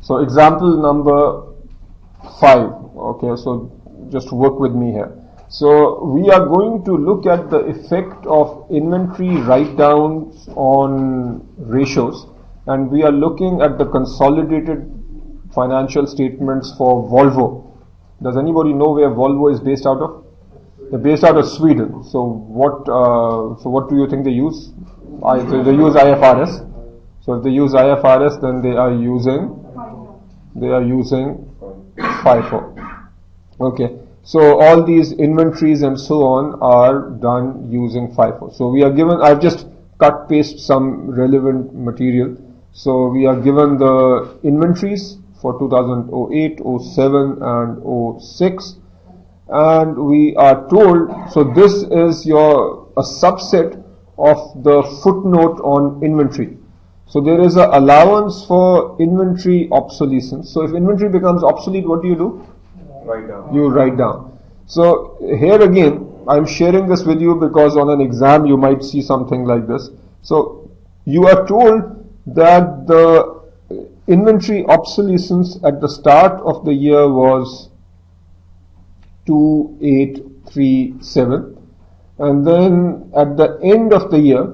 So example number 5. Okay, so just work with me here. So we are going to look at the effect of inventory write-downs on ratios, and we are looking at the consolidated financial statements for Volvo. Does anybody know where Volvo is based out of? They're based out of Sweden. So what do you think they use? They use IFRS. So if they use IFRS, then they are using FIFO. Okay. So all these inventories and so on are done using FIFO. So we are given, I've just cut paste some relevant material. So we are given the inventories for 2008, 07 and 06, and we are told, so this is a subset of the footnote on inventory. So there is an allowance for inventory obsolescence. So if inventory becomes obsolete, what do? Write down. You write down. So here again, I'm sharing this with you because on an exam you might see something like this. So you are told that the inventory obsolescence at the start of the year was 2837, and then at the end of the year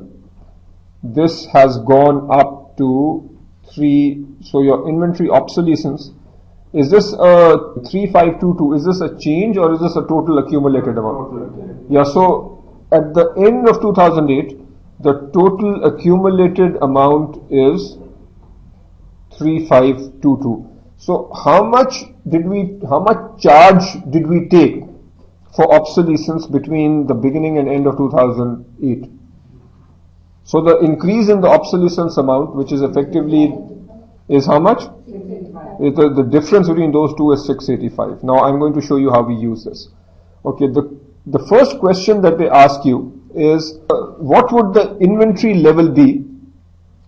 this has gone up to 3. So your inventory obsolescence, is this a 3522? Is this a change or is this a total accumulated amount? Yeah, so at the end of 2008, the total accumulated amount is 3522. So how much charge did we take for obsolescence between the beginning and end of 2008? So the increase in the obsolescence amount, which is effectively, is how much? The difference between those two is 685. Now I'm going to show you how we use this. Okay, the first question that they ask you is, what would the inventory level be?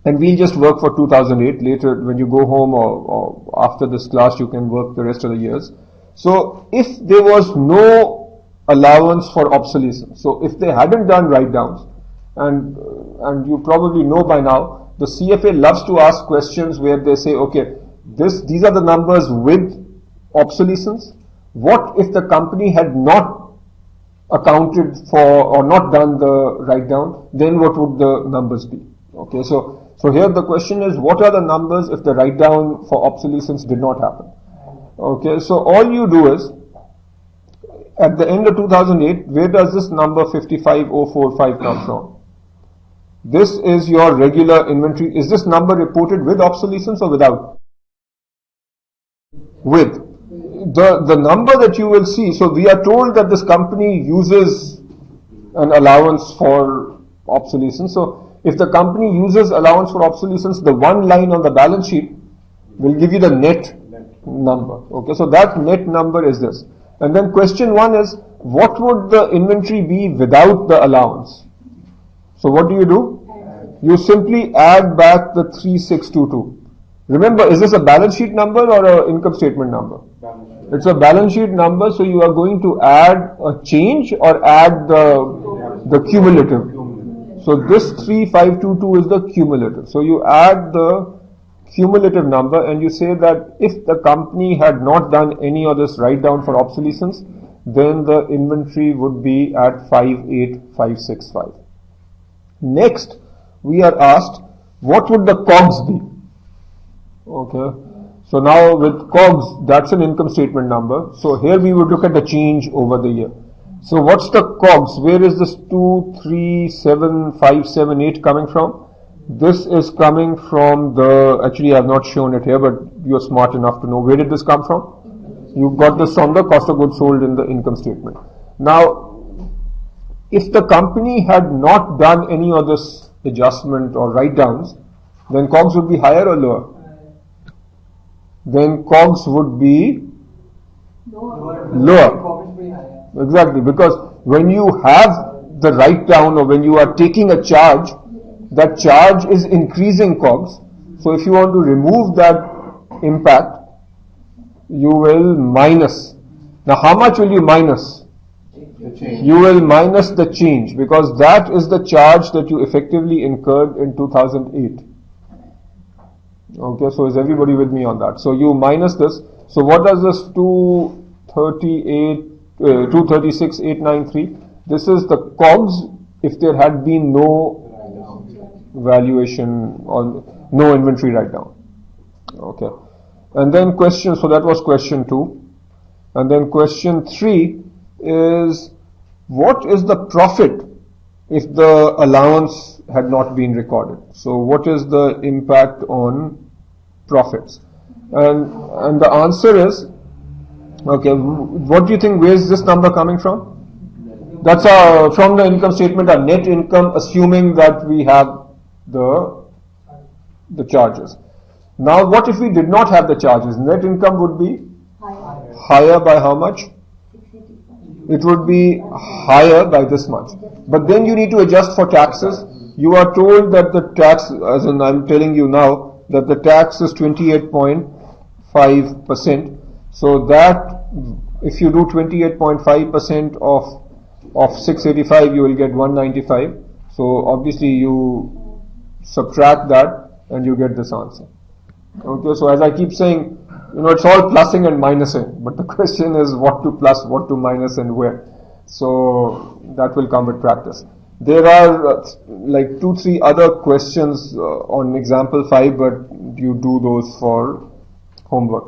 And we'll just work for 2008. Later, when you go home or after this class, you can work the rest of the years. So if there was no allowance for obsolescence, so if they hadn't done write-downs, and you probably know by now, the CFA loves to ask questions where they say, okay, these are the numbers with obsolescence. What if the company had not accounted for or not done the write-down? Then what would the numbers be? Okay, so here the question is, what are the numbers if the write-down for obsolescence did not happen? Okay, so all you do is, at the end of 2008, where does this number 55045 come from? This is your regular inventory. Is this number reported with obsolescence or without? With. The number that you will see, so we are told that this company uses an allowance for obsolescence. So if the company uses allowance for obsolescence, the one line on the balance sheet will give you the net number. Okay, so that net number is this. And then question 1 is, what would the inventory be without the allowance? So what do? You simply add back the 3622. Remember, is this a balance sheet number or an income statement number? It's a balance sheet number, so you are going to add a change or add the cumulative. So this 3522 is the cumulative. So you add the cumulative number and you say that if the company had not done any of this write down for obsolescence, then the inventory would be at 58565. Next, we are asked, what would the COGS be? Okay. So now with COGS, that's an income statement number. So here we would look at the change over the year. So what's the COGS? Where is this 237578 coming from? This is coming from actually I have not shown it here, but you're smart enough to know. Where did this come from? You got this from the cost of goods sold in the income statement. Now, if the company had not done any of this adjustment or write-downs, then COGS would be higher or lower? Then COGS would be lower. Exactly, because when you have the write-down or when you are taking a charge, that charge is increasing COGS. So if you want to remove that impact, you will minus. Now how much will you minus? You will minus the change, because that is the charge that you effectively incurred in 2008. Okay, so is everybody with me on that? So you minus this. So what does this 236,893? This is the COGS if there had been no valuation or no inventory write down. Okay. And then so that was question 2. And then question 3 is, what is the profit if the allowance had not been recorded? So what is the impact on profits? And the answer is, okay, what do you think, where is this number coming from? That's from the income statement, our net income, assuming that we have the charges. Now what if we did not have the charges? Net income would be higher by how much? It would be higher by this much. But then you need to adjust for taxes. You are told that the tax, as in I'm telling you now, that the tax is 28.5%. So that if you do 28.5% of 685, you will get 195. So obviously you subtract that and you get this answer. Okay, so as I keep saying, it's all plussing and minusing, but the question is what to plus, what to minus, and where. So that will come with practice. There are like 2-3 other questions on example 5, but you do those for homework.